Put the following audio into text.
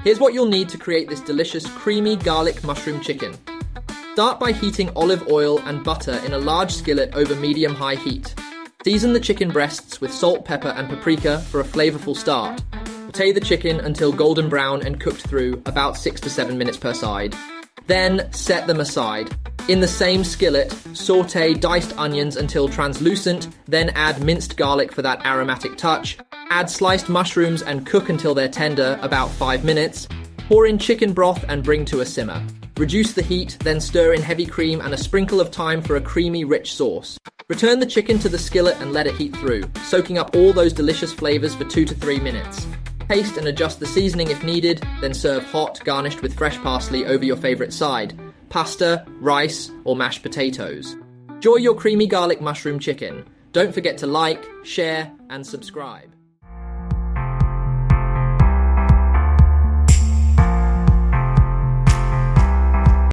Here's what you'll need to create this delicious creamy garlic mushroom chicken. Start by heating olive oil and butter in a large skillet over medium-high heat. Season the chicken breasts with salt, pepper and paprika for a flavorful start. Saute the chicken until golden brown and cooked through, about 6 to 7 minutes per side. Then set them aside. In the same skillet, saute diced onions until translucent, then add minced garlic for that aromatic touch. Add sliced mushrooms and cook until they're tender, about 5 minutes. Pour in chicken broth and bring to a simmer. Reduce the heat, then stir in heavy cream and a sprinkle of thyme for a creamy, rich sauce. Return the chicken to the skillet and let it heat through, soaking up all those delicious flavors for 2 to 3 minutes. Taste and adjust the seasoning if needed, then serve hot, garnished with fresh parsley over your favorite side: pasta, rice, or mashed potatoes. Enjoy your creamy garlic mushroom chicken. Don't forget to like, share, and subscribe.